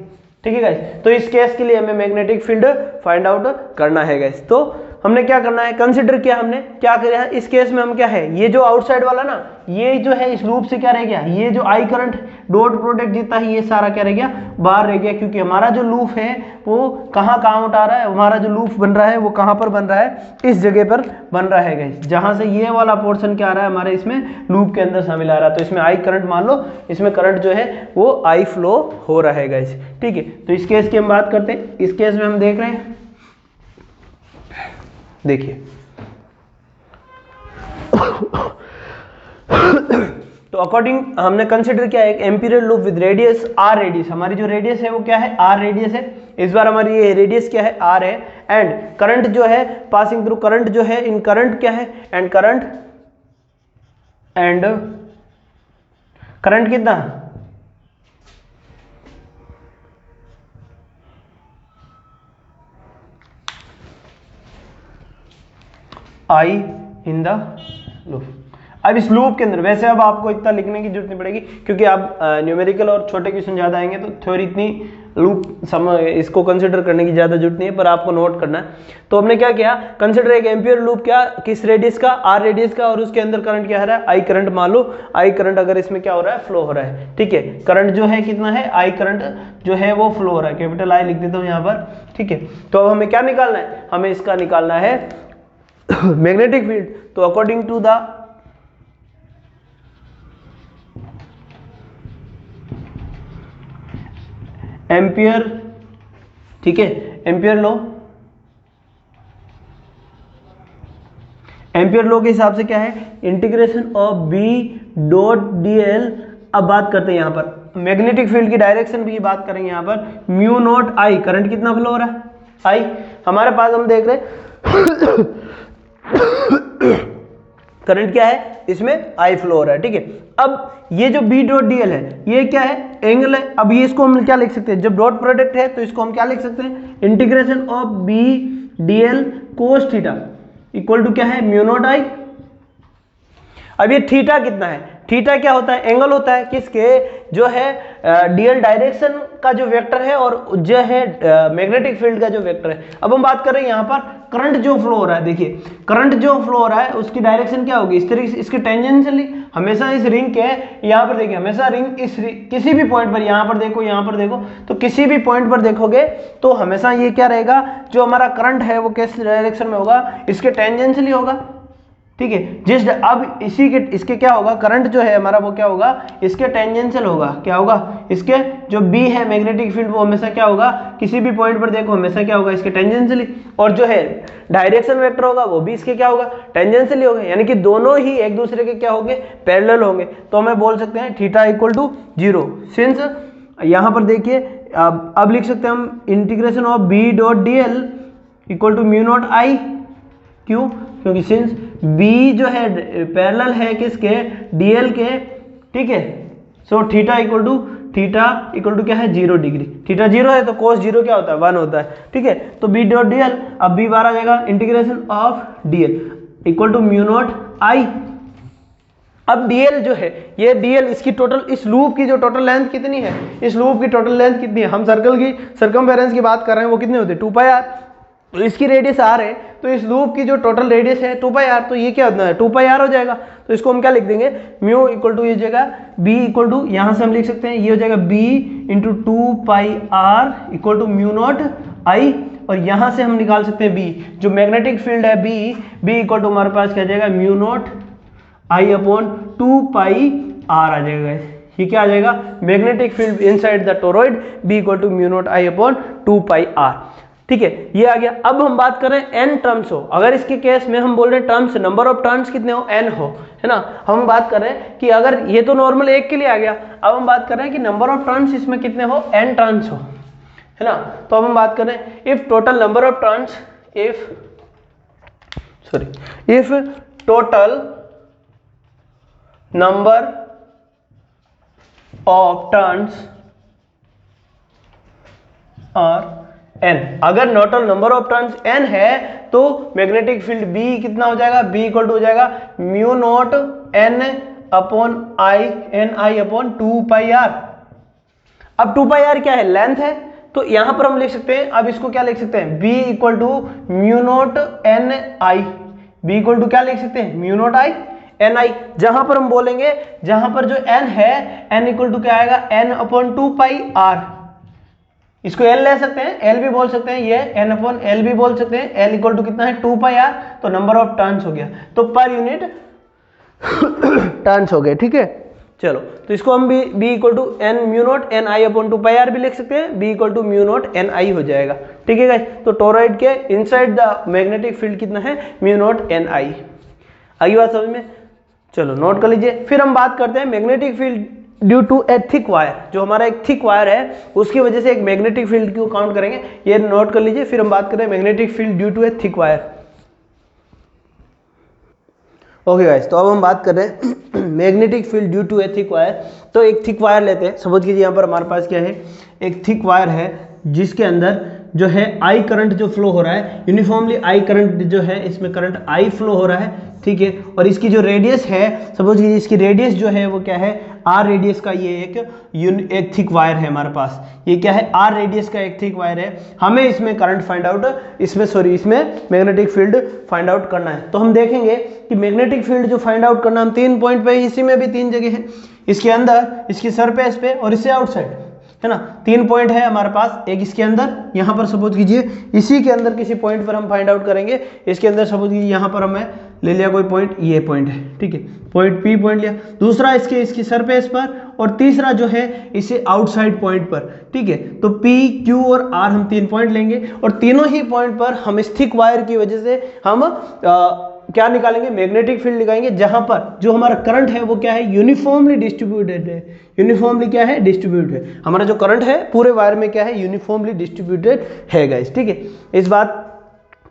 ठीक है गाइस, तो इस केस के लिए हमें मैग्नेटिक फील्ड फाइंड आउट करना है गाइस। तो हमने क्या करना है, कंसिडर किया, हमने क्या किया है इस केस में, हम क्या है, ये जो आउटसाइड वाला ना, ये जो है इस लूप से क्या रह गया, ये जो आई करंट डॉट प्रोडक्ट जितना ही ये सारा क्या रह गया, बाहर रह गया, क्योंकि हमारा जो लूप है वो कहाँ काउंट आ रहा है, हमारा जो लूप बन रहा है वो कहाँ पर बन रहा है, इस जगह पर बन रहा है गाइस, जहां से ये वाला पोर्शन क्या आ रहा है हमारे इसमें लूप के अंदर शामिल आ रहा है। तो इसमें आई करंट मान लो, इसमें करंट जो है वो आई फ्लो हो रहा है गाइस। ठीक है, तो इस केस की हम बात करते हैं। इस केस में हम देख रहे हैं, देखिए तो अकॉर्डिंग हमने कंसिडर किया एक amperian loop with radius R radius, हमारी जो रेडियस है वो क्या है, आर रेडियस है। इस बार हमारी ये रेडियस क्या है, आर है। एंड करंट जो है पासिंग थ्रू, करंट जो है इन करंट क्या है, एंड करंट कितना, आई इन द लूप। अब इस लूप के अंदर वैसे अब आपको इतना लिखने की जरूरत नहीं पड़ेगी, क्योंकि आप न्यूमेरिकल और छोटे क्वेश्चन ज़्यादा आएंगे तो थ्योरी इतनी लूप इसको कंसिडर करने की ज़्यादा जरूरत नहीं है, पर आपको नोट करना है। तो हमने क्या किया, कंसिडर एक एम्पियर लूप, क्या किस रेडियस का, आर रेडियस का, और उसके अंदर करंट क्या हो रहा है, आई करंट मान लो, आई करंट अगर इसमें क्या हो रहा है, फ्लो हो रहा है। ठीक है, करंट जो है कितना है, आई करंट जो है वो फ्लो हो रहा है, कैपिटल आई लिख देता हूँ यहाँ पर। ठीक है, तो अब हमें क्या निकालना है, हमें इसका निकालना है मैग्नेटिक फील्ड। तो अकॉर्डिंग टू द एम्पियर, ठीक है, एम्पियर लॉ, एम्पियर लॉ के हिसाब से क्या है, integration of B dot D L. अब बात करते हैं यहाँ पर मैग्नेटिक फील्ड की डायरेक्शन की बात करेंगे यहाँ पर, म्यू नॉट आई, करंट कितना फ्लो हो रहा है, आई हमारे पास, हम देख रहे हैं करंट क्या है, इसमें आई फ्लो हो रहा है। ठीक है, अब ये जो बी डॉट डी एल है ये क्या है, एंगल है। अब ये इसको हम क्या लिख सकते हैं, जब डॉट प्रोडक्ट है तो इसको हम क्या लिख सकते हैं, integration of B D L cos theta equal to क्या है, म्यू नॉट आई। अब ये थीटा कितना है, थीटा क्या होता है, एंगल होता है किसके, जो है डीएल डायरेक्शन का जो वेक्टर है और जो है मैग्नेटिक फील्ड का जो वेक्टर है। अब हम बात कर रहे हैं यहाँ पर करंट जो फ्लो हो रहा है, देखिए करंट जो फ्लो हो रहा है उसकी डायरेक्शन क्या होगी, इस तरीके से, इसके टेंजेंशियली हमेशा इस रिंग के, यहाँ पर देखिए हमेशा रिंग इस किसी भी पॉइंट पर, यहाँ पर देखो, यहाँ पर देखो, तो किसी भी पॉइंट पर देखोगे तो हमेशा ये क्या रहेगा, जो हमारा करंट है वो किस डायरेक्शन में होगा, इसके टेंजेंशियली होगा। ठीक है, जिस अब इसी के इसके क्या होगा, करंट जो है हमारा वो क्या होगा, इसके टेंजेंशियल होगा, क्या होगा, इसके जो बी है मैग्नेटिक फील्ड वो हमेशा क्या होगा, किसी भी पॉइंट पर देखो हमेशा क्या होगा, इसके टेंजेंशियली, और जो है डायरेक्शन वेक्टर होगा वो भी इसके क्या होगा, टेंजेंशियली होगा, यानी कि दोनों ही एक दूसरे के क्या होंगे, पैरेलल होंगे। तो हमें बोल सकते हैं थीटा इक्वल टू 0, सिंस यहाँ पर देखिए अब लिख सकते हैं हम integration of B dot D L equal to mu naught I, क्यों, क्योंकि सिंस B जो है पैरेलल है किसके, DL के। ठीक है, सो थीटा इक्वल टू क्या है, 0 डिग्री, थीटा 0 है तो कोस 0 क्या होता है, 1 होता है। ठीक है, तो B डॉट डी एल, अब B बार आ जाएगा integration of DL equal to mu naught I. अब DL जो है ये DL, इसकी टोटल, इस लूप की जो टोटल लेंथ कितनी है, इस लूप की टोटल लेंथ कितनी है, हम सर्कल की सर्कमफेरेंस की बात कर रहे हैं, वो कितने होते हैं, 2 पाई आर। तो इसकी रेडियस आर है, तो इस लूप की जो टोटल रेडियस है 2 पाई आर, तो ये क्या होता है, 2 पाई आर हो जाएगा। तो इसको हम क्या लिख देंगे, म्यू इक्वल टू, ये जगह बी इक्वल टू, यहाँ से हम लिख सकते हैं ये हो जाएगा B into 2 pi R equal to mu naught I, और यहाँ से हम निकाल सकते हैं बी, जो मैग्नेटिक फील्ड है बी इक्वल टू हमारे पास क्या आ जाएगा, mu naught I upon 2 pi R आ जाएगा। ये क्या आ जाएगा, magnetic field inside the toroid B equal to mu naught I upon 2 pi R. ठीक है, ये आ गया। अब हम बात करें n टर्म्स हो, अगर इसके केस में हम बोल रहे हैं टर्म्स, नंबर ऑफ टर्म्स कितने हो, n हो, है ना। हम बात कर रहे हैं कि अगर ये तो नॉर्मल एक के लिए आ गया, अब हम बात कर रहे हैं कि नंबर ऑफ टर्म्स इसमें कितने हो, n टर्म्स हो, है ना। तो अब हम बात कर रहे हैं if total number of terms, if total number of turns और n, अगर total number of turns n है तो मैग्नेटिक फील्ड B कितना हो जाएगा, B इक्वल टू हो जाएगा mu naught n upon I, N I upon 2 pi R. अब 2 पाई आर क्या है, लेंथ है, तो यहां पर हम लिख सकते हैं, अब इसको क्या लिख सकते हैं, B equal to mu naught N I, B equal to क्या लिख सकते हैं, mu naught I N I. जहां पर हम बोलेंगे, जहां पर जो n है, n इक्वल टू क्या आएगा, n अपॉन 2 पाई आर, इसको L ले सकते हैं, L भी बोल सकते हैं, ये n अपॉन L भी बोल सकते हैं, L इक्वल टू कितना है, 2 पाई आर, तो नंबर ऑफ टर्न्स हो गया, तो पर यूनिट टर्न्स हो गए। ठीक है, चलो, तो इसको हम B equal to n mu naught n I upon 2 pi R भी लिख सकते हैं, B equal to mu naught n I हो जाएगा। ठीक है गाइस, तो टोरॉइड के इनसाइड द मैग्नेटिक फील्ड कितना है, म्यू नॉट n आई। आगे बात समझ में, चलो नोट कर लीजिए। फिर हम बात करते हैं magnetic field due to a thick wire. जो हमारा एक थिक वायर है उसकी वजह से एक मैग्नेटिक फील्ड को काउंट करेंगे, ये नोट कर लीजिए। फिर हम बात करें magnetic field due to a thick wire. Okay guys, तो अब हम बात कर रहे हैं magnetic field due to a thick wire. तो एक थिक वायर लेते हैं, सपोज कीजिए यहाँ पर हमारे पास क्या है, एक थिक वायर है जिसके अंदर जो है आई करंट जो फ्लो हो रहा है, यूनिफॉर्मली आई करंट जो है, इसमें करंट आई फ्लो हो रहा है, ठीक है। और इसकी जो रेडियस है, सपोज कीजिए इसकी रेडियस जो है वो क्या है, आर रेडियस का ये एक थिक वायर है हमारे पास। ये क्या है, आर रेडियस का एक थिक वायर है। हमें इसमें करंट फाइंड आउट, इसमें मैग्नेटिक फील्ड फाइंड आउट करना है। तो हम देखेंगे कि मैग्नेटिक फील्ड जो फाइंड आउट करना, हम 3 पॉइंट पे, इसी में भी 3 जगह है, इसके अंदर, इसकी सरफेस पे और इससे आउटसाइड, है ना। 3 पॉइंट है हमारे पास, एक इसके अंदर, यहाँ पर सपोज कीजिए इसी के अंदर किसी पॉइंट पर हम फाइंड आउट करेंगे। इसके अंदर सपोज कीजिए यहाँ पर हमें ले लिया कोई पॉइंट, ये पॉइंट है, ठीक है, पॉइंट पी पॉइंट लिया। दूसरा इसकी सरफेस पर, और तीसरा जो है इसे आउटसाइड पॉइंट पर, ठीक है। तो पी, क्यू और आर हम 3 पॉइंट लेंगे और तीनों ही पॉइंट पर हम इस थिक वायर की वजह से हम क्या निकालेंगे, मैग्नेटिक फील्ड निकालेंगे, जहां पर जो हमारा करंट है वो क्या है, यूनिफॉर्मली डिस्ट्रीब्यूटेड है। यूनिफॉर्मली क्या है, डिस्ट्रीब्यूट है। हमारा जो करंट है पूरे वायर में क्या है, यूनिफॉर्मली डिस्ट्रीब्यूटेड है गाइस, ठीक है। इस बात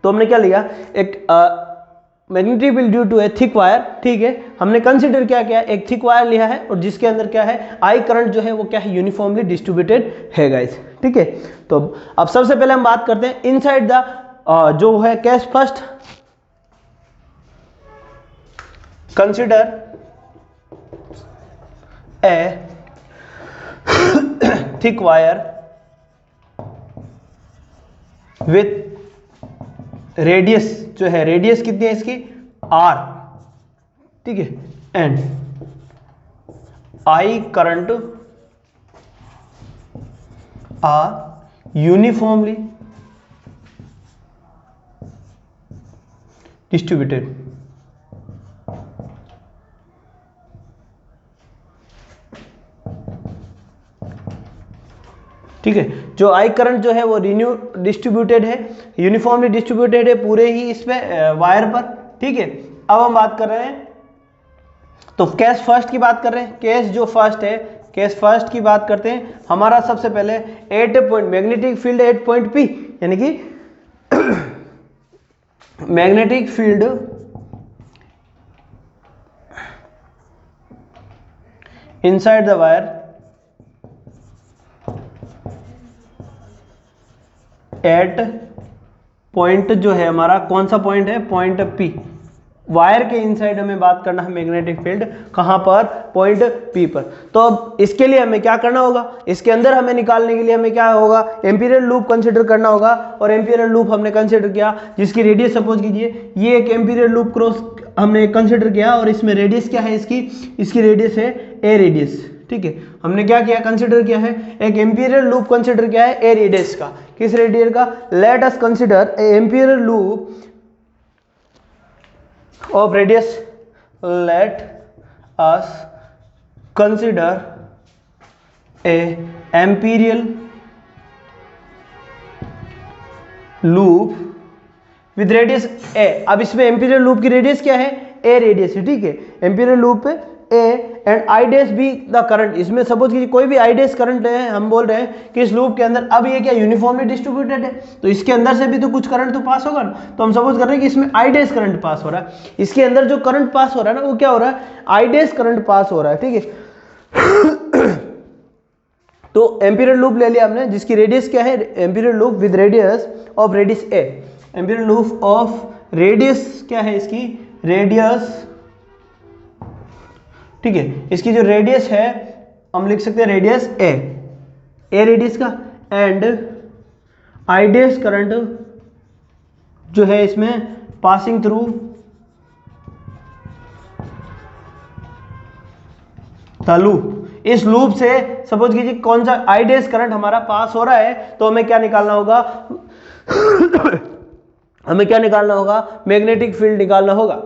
तो हमने क्या लिया, एक magnetic field due to a thick wire, ठीक है। हमने कंसीडर क्या किया, एक थिक वायर लिया है और जिसके अंदर क्या है, आई करंट जो है वो क्या है, यूनिफॉर्मली डिस्ट्रीब्यूटेड है गाइस, ठीक है। तो अब सबसे पहले हम बात करते हैं इनसाइड द जो है case first, consider a thick wire with radius, जो है रेडियस कितनी है इसकी, r, ठीक है, and I current are uniformly distributed। ठीक है, जो आई करंट जो है वो डिस्ट्रीब्यूटेड है, यूनिफॉर्मली डिस्ट्रीब्यूटेड है पूरे ही इसमें वायर पर, ठीक है। अब हम बात कर रहे हैं, तो केस फर्स्ट की बात कर रहे हैं। केस जो फर्स्ट है, केस फर्स्ट की बात करते हैं। हमारा सबसे पहले 8 point magnetic field 8 point P, यानी कि magnetic field inside the wire eight point जो है हमारा, कौन सा पॉइंट है, पॉइंट पी। वायर के इनसाइड हमें बात करना है मैग्नेटिक फील्ड, कहां पर, पॉइंट पी पर। तो अब इसके लिए हमें क्या करना होगा, इसके अंदर हमें निकालने के लिए हमें क्या होगा, एम्पीरियल लूप कंसीडर करना होगा। और एम्पीरियल लूप हमने कंसीडर किया जिसकी रेडियस, सपोज कीजिए ये एक एम्पीरियल लूप क्रॉस हमने कंसीडर किया और इसमें रेडियस क्या है, इसकी रेडियस है ए रेडियस, ठीक है। हमने क्या किया, कंसीडर किया है एक एम्पीरियल लूप कंसीडर किया है ए रेडियस का। किस रेडियस का, let us consider a Amperian loop of radius, let us consider a Amperian loop with radius A. अब इसमें एम्पीरियल लूप की रेडियस क्या है, ए रेडियस है, ठीक है। एम्पीरियल लूप पे A and I dash be the current, इसमें सपोज कीजिए कोई भी आई डैश करंट है, हम बोल रहे हैं कि इस लूप के अंदर, अब ये क्या यूनिफॉर्मली डिस्ट्रीब्यूटेड है तो इसके अंदर से भी तो कुछ करंट तो पास होगा ना। तो हम सपोज कर रहे हैं कि इसमें आई डैश करंट पास हो रहा है, इसके अंदर जो करंट पास हो रहा है ना वो क्या हो रहा है, आई डैश करंट पास हो रहा है, ठीक है। तो एम्पीरियल लूप ले लिया हमने जिसकी रेडियस क्या है, Amperian loop with radius of radius A. Amperian loop of radius क्या है, इसकी रेडियस, ठीक है। इसकी जो रेडियस है हम लिख सकते हैं रेडियस ए रेडियस का, एंड आई डैश करंट जो है इसमें पासिंग थ्रू द लूप। इस लूप से सपोज कीजिए कौन सा आई डैश करंट हमारा पास हो रहा है, तो हमें क्या निकालना होगा हमें क्या निकालना होगा, मैग्नेटिक फील्ड निकालना होगा।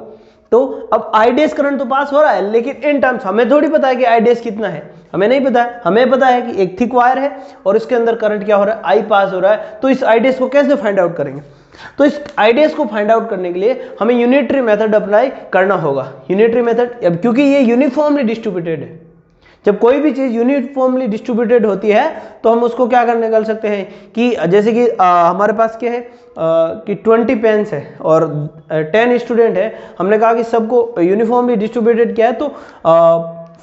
तो अब आई डैश करंट तो पास हो रहा है, लेकिन इन टर्म्स हमें थोड़ी पता है कि आई डैश कितना है, हमें नहीं पता है। हमें पता है कि एक थिक वायर है और इसके अंदर करंट क्या हो रहा है, आई पास हो रहा है। तो इस आई डैश को कैसे फाइंड आउट करेंगे, तो इस आइडियस को फाइंड आउट करने के लिए हमें यूनिटरी मेथड अप्लाई करना होगा। यूनिटरी मेथड, अब क्योंकि ये यूनिफॉर्मली डिस्ट्रीब्यूटेड है, जब कोई भी चीज यूनिफॉर्मली डिस्ट्रीब्यूटेड होती है तो हम उसको क्या करने निकाल सकते हैं कि जैसे कि हमारे पास क्या है कि 20 पेन्स है और 10 स्टूडेंट है, हमने कहा कि सबको यूनिफॉर्मली डिस्ट्रीब्यूटेड किया है तो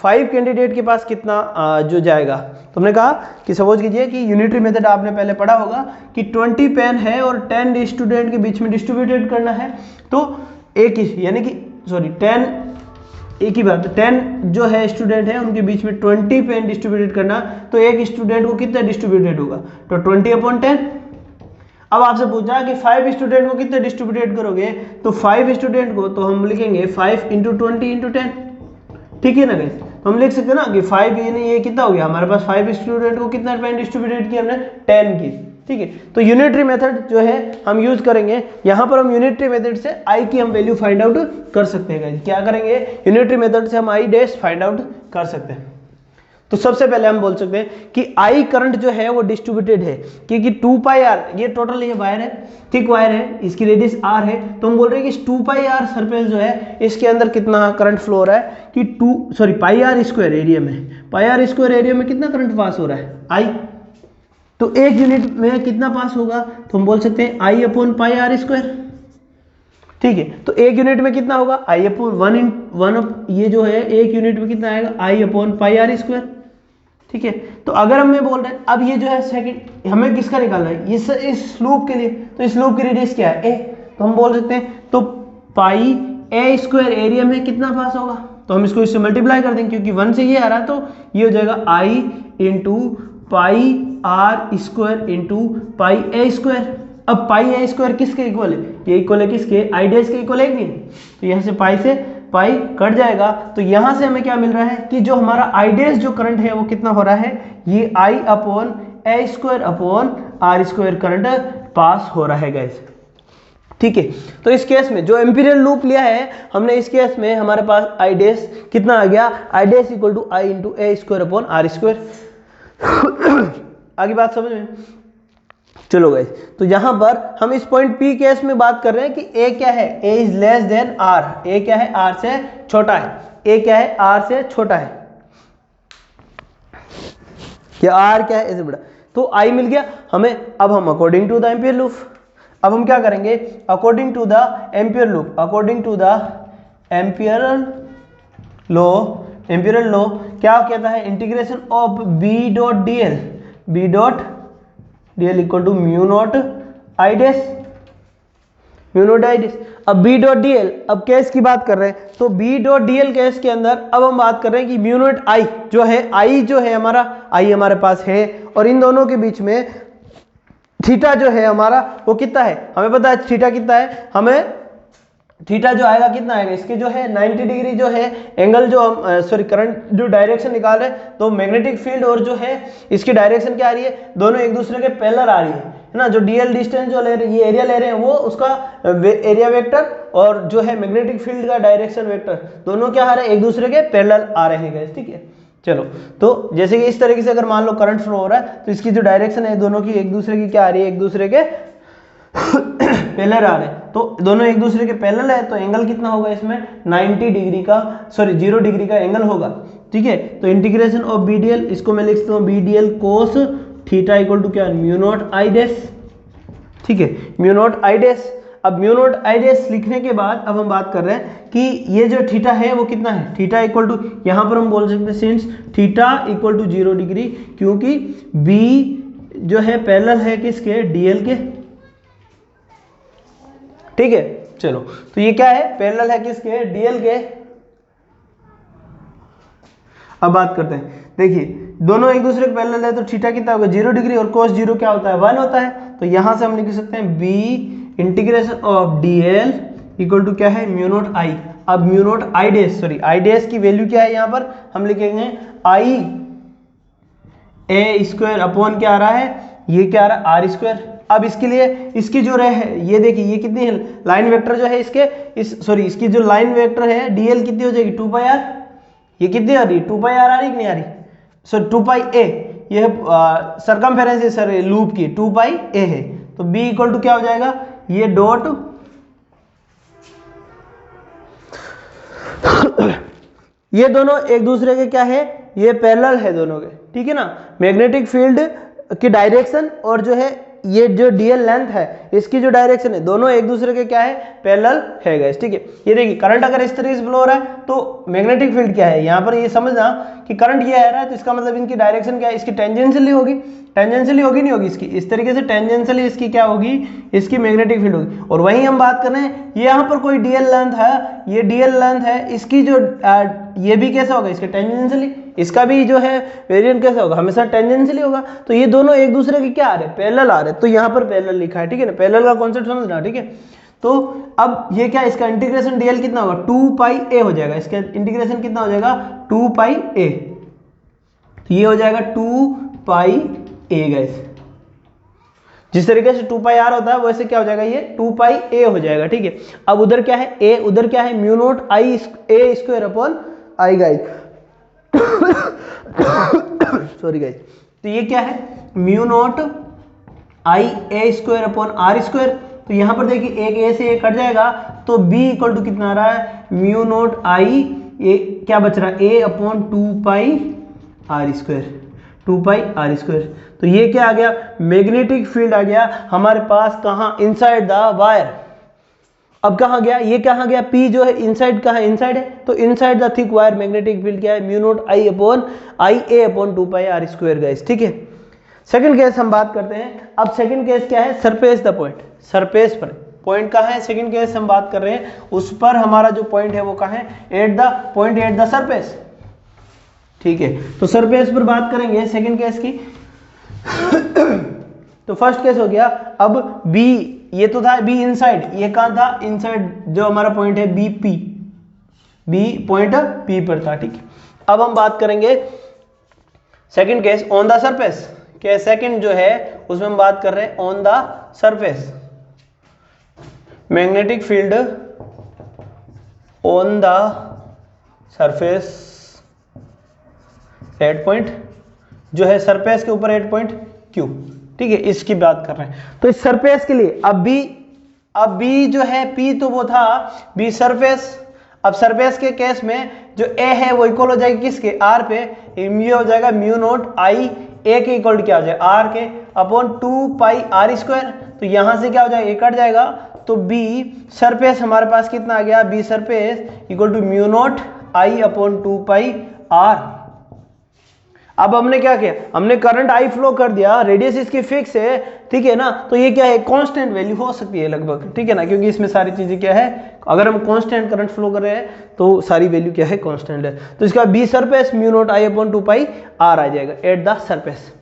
5 कैंडिडेट के पास कितना जो जाएगा। तो हमने कहा कि सपोज कीजिए कि यूनिटरी मेथड आपने पहले पढ़ा होगा कि 20 पेन है और 10 स्टूडेंट के बीच में डिस्ट्रीब्यूटेड करना है, तो एक ही यानी कि 10 एक ही बात, 10 जो है स्टूडेंट है उनके बीच में 20 पेन डिस्ट्रीब्यूटेड करना, तो एक स्टूडेंट को कितना डिस्ट्रीब्यूटेड होगा, तो 20/10। अब आपसे पूछा कि 5 स्टूडेंट को कितना डिस्ट्रीब्यूटेड करोगे, तो 5 स्टूडेंट को तो हम लिखेंगे 5 × 20 × 10, ठीक है ना गाइस। तो हम लिख सकते हैं ना कि 5 ये कितना हो गया, हमारे पास 5 स्टूडेंट को कितना पेन डिस्ट्रीब्यूटेड किया हमने, 10 की, ठीक है। तो यूनिटरी मेथड जो है हम यूज करेंगे, यहां पर हम यूनिटरी मेथड से आई की हम वैल्यू फाइंड आउट कर सकते हैं गाइस। क्या करेंगे, यूनिटरी मेथड से हम आई डैश फाइंड आउट कर सकते हैं। तो सबसे पहले हम बोल सकते हैं कि आई करंट जो है वो डिस्ट्रीब्यूटेड है, क्योंकि 2πr ये टोटल ये वायर है, थिक वायर है, इसकी रेडियस r है, तो हम बोल रहे हैं कि 2πr सरफेस जो है इसके अंदर कितना करंट फ्लो हो रहा है कि πr² एरिया में, πr² एरिया में कितना करंट पास हो रहा है, आई। तो एक यूनिट में कितना पास होगा, तो हम बोल सकते हैं I/πr², ठीक है। तो एक यूनिट में कितना होगा, I/1 ये जो है एक यूनिट में कितना आएगा, I/πr², ठीक है। तो अगर हम बोल रहे हैं अब ये जो है सेकंड हमें किसका निकालना है, इस लूप के लिए, तो इस लूप की रेडियस क्या है, a, तो हम बोल सकते हैं तो πa² एरिया में कितना पास होगा, तो हम इसको इससे मल्टीप्लाई कर देंगे क्योंकि 1 से ये आ रहा है, तो ये हो जाएगा I × πr² × πa²। अब πa² किसके इक्वल है, ये इक्वल है किसके, आई डैश के इक्वल है कि नहीं, तो यहाँ से पाई कट जाएगा, तो यहाँ से हमें क्या मिल रहा है कि जो हमारा आई डैश जो करंट है वो कितना हो रहा है, ये I/a²/r² करंट पास हो रहा है गाइस, ठीक है। तो इस केस में जो एम्पीरियल लूप लिया है हमने, इस केस में हमारे पास आई डैश कितना आ गया, आई डैश = I × a²/r²। आगे बात समझ में, चलो गाइस। तो यहां पर हम इस पॉइंट P केस में बात कर रहे हैं कि A क्या है, A is less than R, A क्या है, R से छोटा है, A क्या है, R से छोटा है, क्या R क्या है, ऐसे बड़ा, तो I मिल गया हमें। अब हम according to the ampere loop, अब हम क्या करेंगे, according to the ampere loop, according to the Amperian law क्या कहता है, integration of B.dl = μ0 I dash, अब B.dl, अब केस की बात कर रहे हैं, तो B.dl केस के अंदर अब हम बात कर रहे हैं कि μ0 I जो है, I जो है हमारा, I हमारे पास है, और इन दोनों के बीच में थीटा जो है हमारा वो कितना है, हमें पता है थीटा कितना है, हमें थीटा जो आएगा कितना आएगा, इसके जो है 90 डिग्री जो है एंगल जो हम करंट जो डायरेक्शन निकाल रहे हैं, तो मैग्नेटिक फील्ड और जो है इसकी डायरेक्शन क्या आ रही है, दोनों एक दूसरे के पैरेलल आ रही है ना। जो डीएल डिस्टेंस जो ले रहे हैं, ये एरिया ले रहे हैं, वो उसका एरिया वेक्टर और जो है मैग्नेटिक फील्ड का डायरेक्शन वेक्टर दोनों क्या आ रहे हैं, एक दूसरे के पैरेलल आ रहे हैं, ठीक है। चलो, तो जैसे कि इस तरीके से अगर मान लो करंट फ्लो हो रहा है, तो इसकी जो डायरेक्शन है दोनों की एक दूसरे की क्या आ रही है, एक दूसरे के पैरेलल आ रहे हैं, तो दोनों एक दूसरे के पैरेलल है, तो एंगल कितना होगा इसमें 90 डिग्री का 0 डिग्री का एंगल होगा, ठीक है। तो इंटीग्रेशन ऑफ BDL, इसको मैं लिख सकता हूँ BDL cos थीटा = क्या, μ0 I डैश, ठीक है, μ0 I डैश। अब μ0 I डैश लिखने के बाद अब हम बात कर रहे हैं कि ये जो थीटा है वो कितना है, थीटा = यहाँ पर हम बोल सकते हैं सिंस थीटा = 0 डिग्री, क्योंकि B जो है पैरेलल है किसके, DL के, ठीक है। चलो, तो ये क्या है, पैरेलल है किसके, DL के। अब बात करते हैं, देखिए दोनों एक दूसरे के पैरेलल है, तो थीटा कितना होगा 0 डिग्री, और cos 0 क्या होता है, 1 होता है, तो यहां से हम लिख सकते हैं B इंटीग्रेशन ऑफ DL = क्या है, μ0 I। अब μ0 I डैश, I डैश की वैल्यू क्या है, यहां पर हम लिखेंगे I/a² क्या आ रहा है, ये क्या आ रहा है, R²। अब इसके लिए इसकी जो है, ये देखिए ये कितनी है, लाइन वेक्टर जो है इसके इसकी जो लाइन वेक्टर है DL कितनी हो जाएगी, 2πr, ये कितनी आ रही है, 2πr आ रही कि नहीं आ रही, 2πa, ये सर्कमफेरेंस है सर लूप की, 2πa है, तो B = क्या हो जाएगा, ये डॉट ये दोनों एक दूसरे के क्या है, ये पैरेलल है दोनों के, ठीक है ना। मैग्नेटिक फील्ड की डायरेक्शन और जो है ये जो डीएल लेंथ है इसकी जो डायरेक्शन है दोनों एक दूसरे के क्या है, पैरेलल है गाइस, ठीक है। ये देखिए करंट अगर इस तरीके से फ्लो हो रहा है तो मैग्नेटिक फील्ड क्या है, यहाँ पर ये समझना कि करंट ये आ रहा है तो इसका मतलब इनकी डायरेक्शन क्या है, इसकी टेंजेंशियली होगी, टेंजेंशियली होगी नहीं होगी इसकी, इस तरीके से टेंजेंशियली इसकी क्या होगी, इसकी मैग्नेटिक फील्ड होगी। और वहीं हम बात कर रहे हैं ये यहाँ पर कोई डीएल लेंथ है, ये डीएल लेंथ है, इसकी जो ये भी कैसा होगा, इसके टेंजेंशियली, इसका भी जो है वेरिएंट कैसा होगा, हमेशा टेंजेंशियली होगा। तो ये दोनों एक दूसरे के क्या आ रहे हैं, पैरेलल आ रहे हैं, तो यहाँ पर पैरेलल लिखा है, ठीक है ना। पैरेलल का कॉन्सेप्ट समझना, ठीक है। तो अब ये क्या, इसका इंटीग्रेशन डीएल कितना होगा, 2 पाई ए हो जाएगा, इसका इंटीग्रेशन कितना हो जाएगा, 2 पाई ए, तो ये हो जाएगा 2 पाई ए गाइस। जिस तरीके से 2 पाई आर होता है वैसे क्या हो जाएगा, ये 2 पाई ए हो जाएगा, ठीक है। अब उधर क्या है ए, उधर क्या है mu naught I A square upon I guys sorry guys. तो ये क्या है mu naught I A square upon R square. तो यहां पर देखिए एक ए से ए कट जाएगा तो बी इक्वल टू कितना आ रहा है, म्यू नोट आई ए, क्या बच रहा है, A upon 2 pi R square, 2 pi R square. तो ये क्या आ गया, मैग्नेटिक फील्ड आ गया हमारे पास, कहाँ, इनसाइड द वायर। अब कहाँ गया, ये कहाँ गया, P जो है इनसाइड कहाँ है, इनसाइड है, तो inside the thick wire magnetic field क्या है, mu naught I upon I A upon 2 pi R square guys, ठीक है। सेकंड केस हम बात करते हैं। अब सेकंड केस क्या है, सरफेस द पॉइंट, सरफेस पर पॉइंट कहाँ है, सेकंड केस हम बात कर रहे हैं, उस पर हमारा जो पॉइंट है वो कहाँ है, at the point at the surface, ठीक है। तो सरफेस पर बात करेंगे सेकंड केस की तो फर्स्ट केस हो गया। अब बी, ये तो था बी इनसाइड, ये कहाँ था, इनसाइड जो हमारा पॉइंट है B P, B point P पर था, ठीक है। अब हम बात करेंगे second case on the surface, के सेकंड जो है उसमें हम बात कर रहे हैं on the surface, magnetic field on the surface at point, जो है सरफेस के ऊपर एट पॉइंट क्यू, ठीक है, इसकी बात कर रहे हैं। तो इस सरफेस के लिए अब बी जो है, पी तो वो था बी सरफेस। अब सरफेस के केस में जो ए है वो इक्वल हो जाएगी किसके, आर पे, ये हो जाएगा म्यू नोट आई ए के इक्वल क्या हो जाएगा, आर के अपॉन 2 पाई आर स्क्वायर। तो यहां से क्या हो जाएगा, ए कट जाएगा, तो बी सरफेस हमारे पास कितना आ गया, B surface equal to mu naught I upon 2 pi R. अब हमने क्या किया, हमने करंट आई फ्लो कर दिया, रेडियस इसकी फिक्स है, ठीक है ना। तो ये क्या है, कांस्टेंट वैल्यू हो सकती है लगभग, ठीक है ना, क्योंकि इसमें सारी चीजें क्या है, अगर हम कांस्टेंट करंट फ्लो कर रहे हैं तो सारी वैल्यू क्या है, कांस्टेंट है। तो इसका B surface mu naught I upon 2 pi R आ जाएगा एट द सरफेस।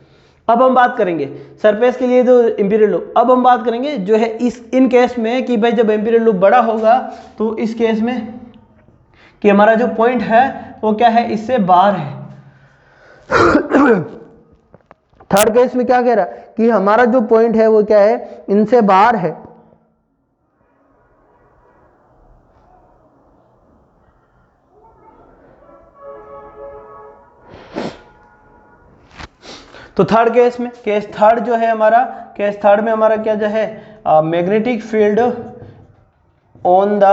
अब हम बात करेंगे सरफेस के लिए जो इंपीरियल लूप, अब हम बात करेंगे जो है इस इन केस में कि भाई जब इंपीरियल लूप बड़ा होगा तो इस केस में कि हमारा जो पॉइंट है वो क्या है, इससे बाहर है। थर्ड केस में क्या कह रहा है कि हमारा जो पॉइंट है वो क्या है, इनसे बाहर है। तो थर्ड केस में, केस थर्ड जो है हमारा, केस थर्ड में हमारा क्या जो है, मैग्नेटिक फील्ड ऑन द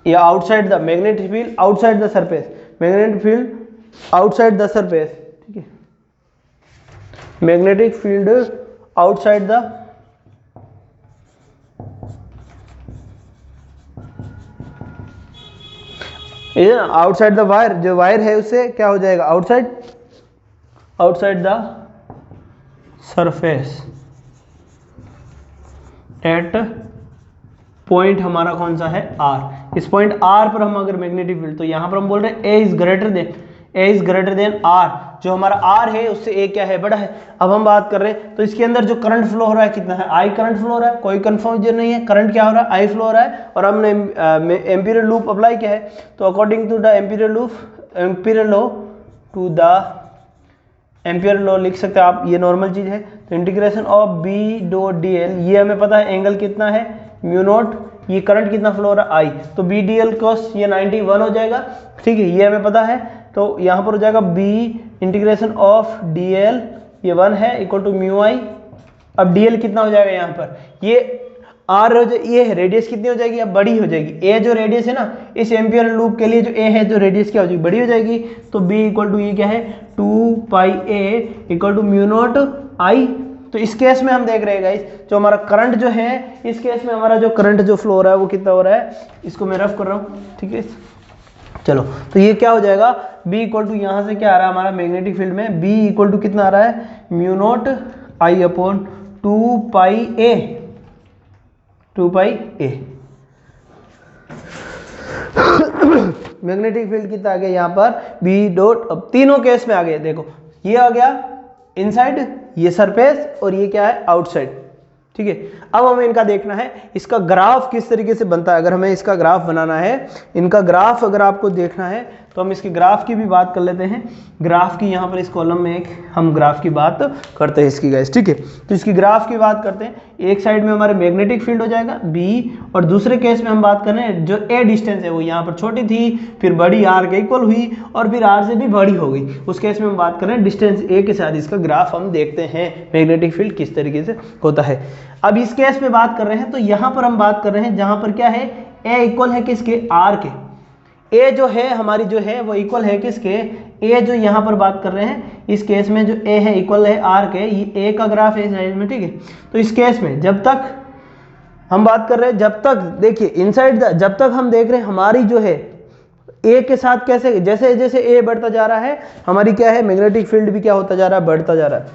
या outside the, magnetic field outside the surface, magnetic field outside the surface, ठीक है, magnetic field outside the outside the wire, जो वायर है उससे क्या हो जाएगा, outside the surface at point हमारा कौन सा है, आर। इस पॉइंट आर पर हम अगर मैग्नेटिक फील्ड, तो यहां पर हम बोल रहे हैं ए इज ग्रेटर देन आर, जो हमारा आर है उससे ए क्या है, बड़ा है। अब हम बात कर रहे हैं तो इसके अंदर जो करंट फ्लो हो रहा है कितना है, आई करंट फ्लो हो रहा है, कोई कंफ्यूजन नहीं है, करंट क्या हो रहा है, आई फ्लो हो रहा है। और हमने एम्पीरियल लूप अप्लाई किया है, तो according to the Amperian loop, Amperian law to the Ampere law लिख सकते हैं आप, ये नॉर्मल चीज है। तो integration of B dot D L, ये हमें पता है एंगल कितना है, म्यू नोट, ये करंट कितना फ्लो हो रहा है, आई, तो बी डी एल कॉस ये 91 हो जाएगा, ठीक है, ये हमें पता है। तो यहाँ पर हो जाएगा B integration of D L, ये 1 है, इक्वल टू म्यू आई अब dl कितना हो जाएगा यहाँ पर, ये आर ये रेडियस कितनी हो जाएगी, अब बड़ी हो जाएगी। ए जो रेडियस है ना, इस एम्पियर लूप के लिए जो ए है जो रेडियस क्या हो जाएगी, बड़ी हो जाएगी। तो बी इक्वल टू ये क्या है 2πa equal to mu naught I. तो इस केस में हम देख रहे हैं गाइस, जो हमारा करंट जो है, इस केस में हमारा जो करंट जो फ्लो हो रहा है वो कितना हो रहा है, इसको मैं रफ कर रहा हूँ, ठीक है। चलो तो ये क्या हो जाएगा, B इक्वल टू यहाँ से क्या आ रहा है हमारा मैग्नेटिक फील्ड में, B इक्वल टू कितना आ रहा है, mu naught I upon 2πa magnetic field कितना आ गया यहाँ पर B डॉट। अब तीनों केस में आ गए, देखो ये आ गया इनसाइड, ये सरफेस, और ये क्या है आउटसाइड, ठीक है। अब हमें इनका देखना है इसका ग्राफ किस तरीके से बनता है। अगर हमें इसका ग्राफ बनाना है, इनका ग्राफ अगर आपको देखना है तो हम इसके ग्राफ की भी बात कर लेते हैं। ग्राफ की यहाँ पर इस कॉलम में एक हम ग्राफ की बात करते हैं इसकी गाइस, ठीक है। तो इसकी ग्राफ की बात करते हैं, एक साइड में हमारे मैग्नेटिक फील्ड हो जाएगा B, और दूसरे केस में हम बात कर रहे हैं जो A डिस्टेंस है वो यहाँ पर छोटी थी, फिर बड़ी R के इक्वल हुई, और फिर R से भी बड़ी हो गई, उस केस में हम बात कर रहे हैं डिस्टेंस A के साथ इसका ग्राफ हम देखते हैं मैग्नेटिक फील्ड किस तरीके से होता है। अब इस केस में बात कर रहे हैं तो यहाँ पर हम बात कर रहे हैं जहाँ पर क्या है, A इक्वल है किसके, R के। A जो है हमारी जो है वो इक्वल है किसके, A जो यहाँ पर बात कर रहे हैं, इस केस में जो A है इक्वल है R के, ये A का ग्राफ है इस साइड में, ठीक है। तो इस केस में जब तक हम बात कर रहे हैं, जब तक देखिए इनसाइड जब तक हम देख रहे हैं हमारी जो है A के साथ कैसे, जैसे जैसे A बढ़ता जा रहा है हमारी क्या है मैग्नेटिक फील्ड भी क्या होता जा रहा है, बढ़ता जा रहा है,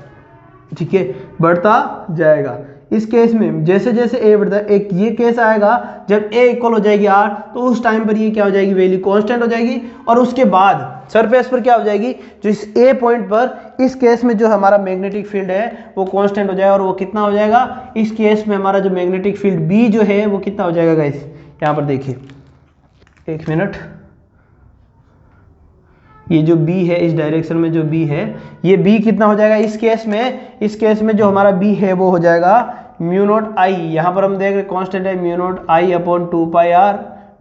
ठीक है, बढ़ता जाएगा। इस केस में जैसे जैसे A बढ़ता है, एक ये केस आएगा जब A इक्वल हो जाएगी R, तो उस टाइम पर ये क्या हो जाएगी, वैल्यू कांस्टेंट हो जाएगी, और उसके बाद सरफेस पर क्या हो जाएगी, जो इस A पॉइंट पर इस केस में जो हमारा मैग्नेटिक फील्ड है वो कांस्टेंट हो जाएगा, और वो कितना हो जाएगा, इस केस में हमारा जो मैग्नेटिक फील्ड B जो है वो कितना हो जाएगा गाइस, यहाँ पर देखिए एक मिनट, ये जो B है इस डायरेक्शन में जो B है, ये B कितना हो जाएगा इस केस में जो हमारा B है वो हो जाएगा म्यू नॉट आई, यहाँ पर हम देख रहे कांस्टेंट है mu naught I upon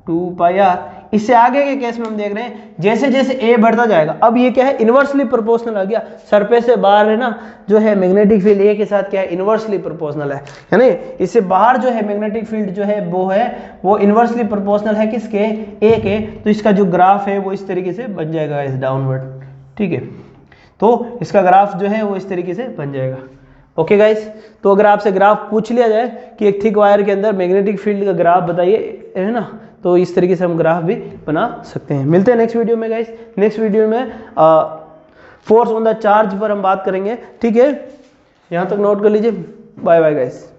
2πr। इससे आगे के केस में हम देख रहे हैं जैसे जैसे A बढ़ता जाएगा, अब ये क्या है इनवर्सली प्रोपोर्शनल आ गया, सरफेस से बाहर है ना जो है मैग्नेटिक फील्ड A के साथ क्या है इनवर्सली प्रोपोर्शनल है ना, इससे बाहर जो है मैग्नेटिक फील्ड जो है वो इनवर्सली प्रोपोर्शनल है किसके, A के। तो इसका जो ग्राफ है वो इस तरीके से बन जाएगा इस डाउनवर्ड, ठीक है। तो इसका ग्राफ जो है वो इस तरीके से बन जाएगा। ओके गाइस, तो अगर आपसे ग्राफ पूछ लिया जाए कि एक थिक वायर के अंदर मैग्नेटिक फील्ड का ग्राफ बताइए, है ना, तो इस तरीके से हम ग्राफ भी बना सकते हैं। मिलते हैं नेक्स्ट वीडियो में गाइस। नेक्स्ट वीडियो में फोर्स ऑन द चार्ज पर हम बात करेंगे, ठीक है। यहाँ तक नोट कर लीजिए। Bye bye guys.